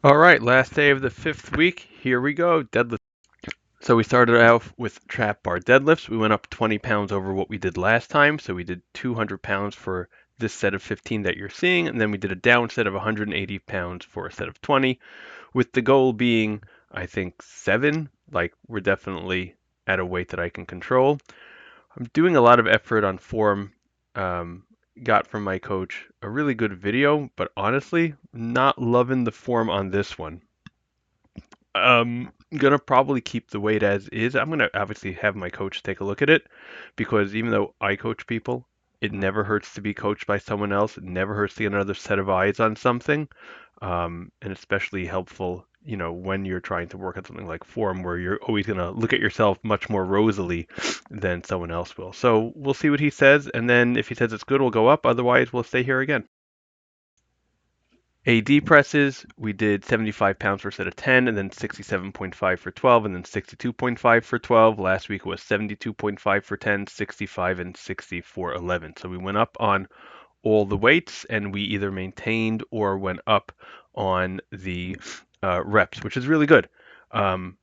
All right, last day of the 5th week. Here we go. Deadlift. So we started out with trap bar deadlifts. We went up 20 pounds over what we did last time. So we did 200 pounds for this set of 15 that you're seeing. And then we did a down set of 180 pounds for a set of 20, with the goal being, I think, 7. Like, we're definitely at a weight that I can control. I'm doing a lot of effort on form. Um, got from my coach a really good video, but honestly, not loving the form on this one. Gonna probably keep the weight as is. I'm gonna obviously have my coach take a look at it, because even though I coach people, it never hurts to be coached by someone else. It never hurts to get another set of eyes on something, and especially helpful, when you're trying to work on something like form, where you're always gonna look at yourself much more rosily than someone else will. So we'll see what he says, and then if he says it's good, we'll go up. Otherwise, we'll stay here again. AD presses, we did 75 pounds for a set of 10, and then 67.5 for 12, and then 62.5 for 12. Last week was 72.5 for 10, 65, and 60 for 11. So we went up on all the weights, and we either maintained or went up on the reps, which is really good. Um,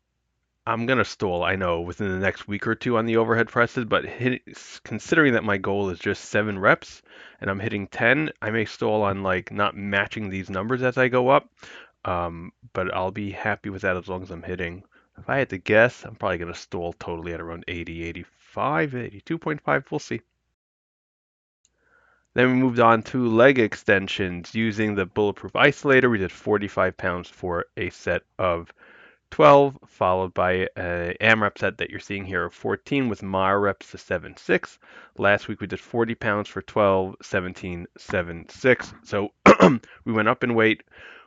I'm gonna stall, I know, within the next week or two on the overhead presses, but considering that my goal is just 7 reps and I'm hitting 10, I may stall on like not matching these numbers as I go up. But I'll be happy with that as long as I'm hitting. If I had to guess, I'm probably gonna stall totally at around 80, 85, 82.5. We'll see. Then we moved on to leg extensions using the bulletproof isolator. We did 45 pounds for a set of 12, followed by a AMRAP set that you're seeing here of 14 with mile reps to 7.6. Last week we did 40 pounds for 12, 17, 7.6. So we went up in weight.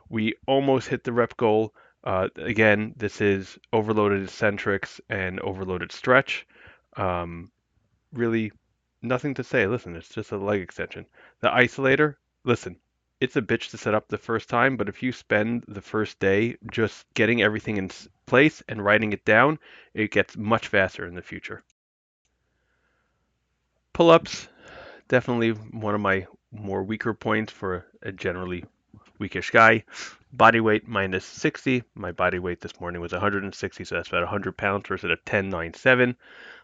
We almost hit the rep goal. Again, this is overloaded eccentrics and overloaded stretch. Um, Really nothing to say. Listen, it's just a leg extension. The isolator, listen, it's a bitch to set up the first time, but if you spend the first day just getting everything in place and writing it down, it gets much faster in the future. Pull-ups, definitely one of my more weaker points for a generally weakish guy. Body weight minus 60. My body weight this morning was 160, so that's about 100 pounds versus a 10.97.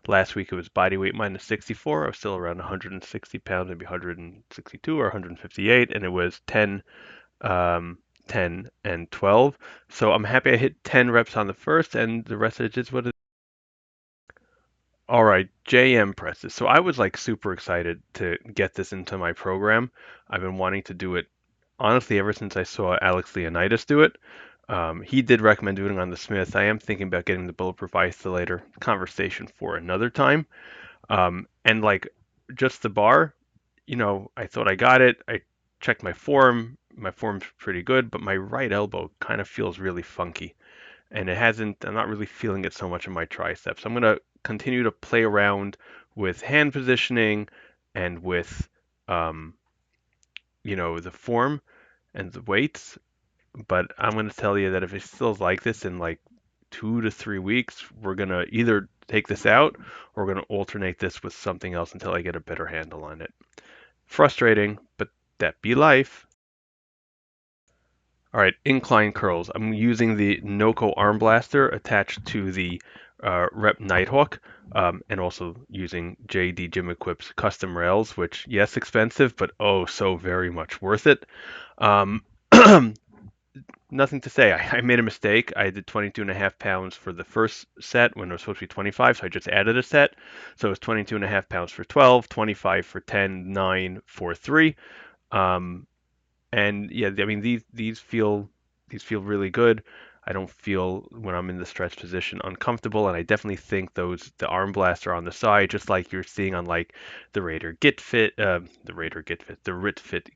Last week it was body weight minus 64. I was still around 160 pounds, maybe 162 or 158, and it was 10, 10 and 12. So I'm happy I hit 10 reps on the first, and the rest of it is what it. All right, JM presses. So I was like super excited to get this into my program. I've been wanting to do it honestly ever since I saw Alex Leonidas do it. He did recommend doing it on the Smith. I am thinking about getting the bulletproof isolator conversation for another time. And like just the bar, I thought I got it. I checked my form. My form's pretty good, but my right elbow kind of feels really funky. And it hasn't, I'm not really feeling it so much in my triceps. I'm going to continue to play around with hand positioning and with, um, the form and the weights. But I'm going to tell you that if it still is like this in like 2 to 3 weeks, we're going to either take this out or we're going to alternate this with something else until I get a better handle on it. Frustrating, but that be life. All right, incline curls. I'm using the Noco arm blaster attached to the Rep Nighthawk, and also using JD Gym Equip's custom rails, which, yes, expensive, but oh, so very much worth it. Um, Nothing to say. I made a mistake. I did 22 and a half pounds for the first set when it was supposed to be 25, so I just added a set. So it was 22 and a half pounds for 12, 25 for 10, 9 for 3. Um, and yeah, I mean these feel really good. I don't feel when I'm in the stretch position uncomfortable, and I definitely think the arm blaster on the side, just like you're seeing on like the Rit Fit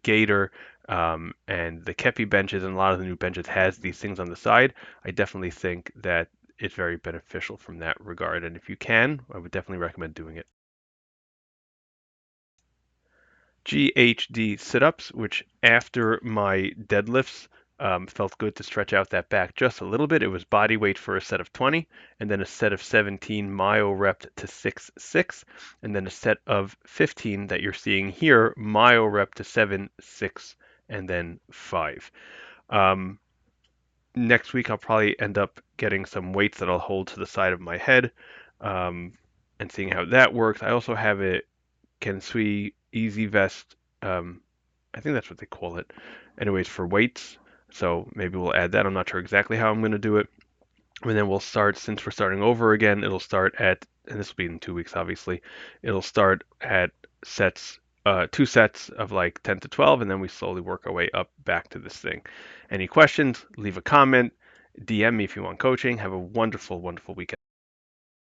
Gator, and the Kepi benches, and a lot of the new benches has these things on the side. I definitely think that it's very beneficial from that regard, and if you can, I would definitely recommend doing it. GHD sit-ups, which after my deadlifts felt good to stretch out that back just a little bit. It was body weight for a set of 20, and then a set of 17 myo rep to 6.6, and then a set of 15 that you're seeing here, myo rep to 7.6, and then 5. Um, next week I'll probably end up getting some weights that I'll hold to the side of my head, um, and seeing how that works. I also have a Kensui Easy Vest. I think that's what they call it. Anyways, for weights. So maybe we'll add that. I'm not sure exactly how I'm going to do it. And then we'll start, since we're starting over again, it'll start at, and this will be in 2 weeks, obviously. It'll start at sets, 2 sets of like 10 to 12, and then we slowly work our way up back to this thing. Any questions? Leave a comment. DM me if you want coaching. Have a wonderful, wonderful weekend.